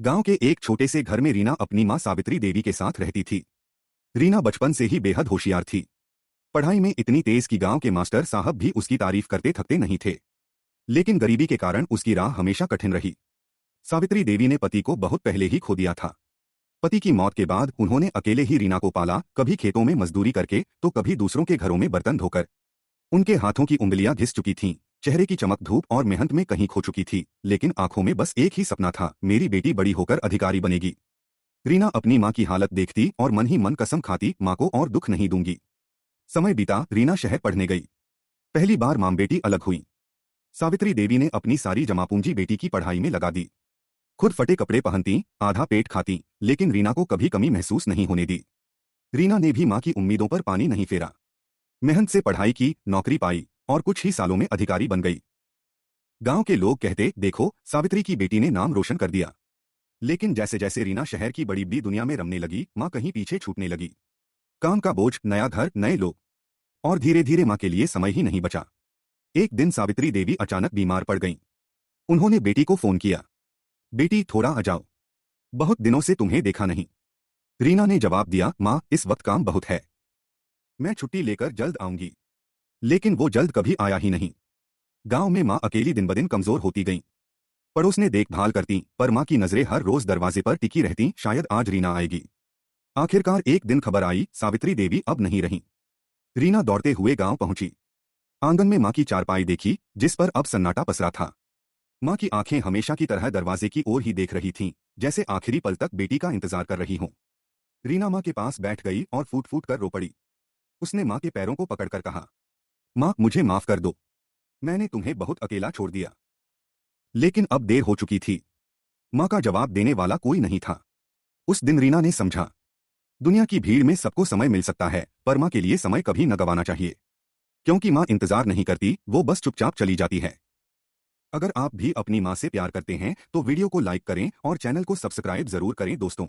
गांव के एक छोटे से घर में रीना अपनी मां सावित्री देवी के साथ रहती थी। रीना बचपन से ही बेहद होशियार थी। पढ़ाई में इतनी तेज कि गांव के मास्टर साहब भी उसकी तारीफ करते थकते नहीं थे। लेकिन गरीबी के कारण उसकी राह हमेशा कठिन रही। सावित्री देवी ने पति को बहुत पहले ही खो दिया था। पति की मौत के बाद उन्होंने अकेले ही रीना को पाला, कभी खेतों में मजदूरी करके तो कभी दूसरों के घरों में बर्तन धोकर। उनके हाथों की उंगलियां घिस चुकी थीं, चेहरे की चमक धूप और मेहनत में कहीं खो चुकी थी, लेकिन आंखों में बस एक ही सपना था, मेरी बेटी बड़ी होकर अधिकारी बनेगी। रीना अपनी मां की हालत देखती और मन ही मन कसम खाती, मां को और दुख नहीं दूंगी। समय बीता, रीना शहर पढ़ने गई। पहली बार मां बेटी अलग हुई। सावित्री देवी ने अपनी सारी जमापूंजी बेटी की पढ़ाई में लगा दी। खुद फटे कपड़े पहनती, आधा पेट खाती, लेकिन रीना को कभी कमी महसूस नहीं होने दी। रीना ने भी मां की उम्मीदों पर पानी नहीं फेरा। मेहनत से पढ़ाई की, नौकरी पाई और कुछ ही सालों में अधिकारी बन गई। गांव के लोग कहते, देखो सावित्री की बेटी ने नाम रोशन कर दिया। लेकिन जैसे जैसे रीना शहर की बड़ी बड़ी दुनिया में रमने लगी, मां कहीं पीछे छूटने लगी। काम का बोझ, नया घर, नए लोग, और धीरे धीरे मां के लिए समय ही नहीं बचा। एक दिन सावित्री देवी अचानक बीमार पड़ गईं। उन्होंने बेटी को फोन किया, बेटी थोड़ा आ जाओ, बहुत दिनों से तुम्हें देखा नहीं। रीना ने जवाब दिया, मां इस वक्त काम बहुत है, मैं छुट्टी लेकर जल्द आऊंगी। लेकिन वो जल्द कभी आया ही नहीं। गांव में मां अकेली दिन ब दिन कमजोर होती गईं। पड़ोस ने देखभाल करती, पर मां की नजरें हर रोज दरवाजे पर टिकी रहती, शायद आज रीना आएगी। आखिरकार एक दिन खबर आई, सावित्री देवी अब नहीं रहीं। रीना दौड़ते हुए गांव पहुंची। आंगन में मां की चारपाई देखी, जिस पर अब सन्नाटा पसरा था। मां की आंखें हमेशा की तरह दरवाजे की ओर ही देख रही थीं, जैसे आखिरी पल तक बेटी का इंतजार कर रही हों। रीना मां के पास बैठ गई और फूट फूट कर रो पड़ी। उसने मां के पैरों को पकड़कर कहा, मां मुझे माफ कर दो, मैंने तुम्हें बहुत अकेला छोड़ दिया। लेकिन अब देर हो चुकी थी। मां का जवाब देने वाला कोई नहीं था। उस दिन रीना ने समझा, दुनिया की भीड़ में सबको समय मिल सकता है, पर मां के लिए समय कभी न गंवाना चाहिए। क्योंकि मां इंतजार नहीं करती, वो बस चुपचाप चली जाती है। अगर आप भी अपनी मां से प्यार करते हैं तो वीडियो को लाइक करें और चैनल को सब्सक्राइब जरूर करें दोस्तों।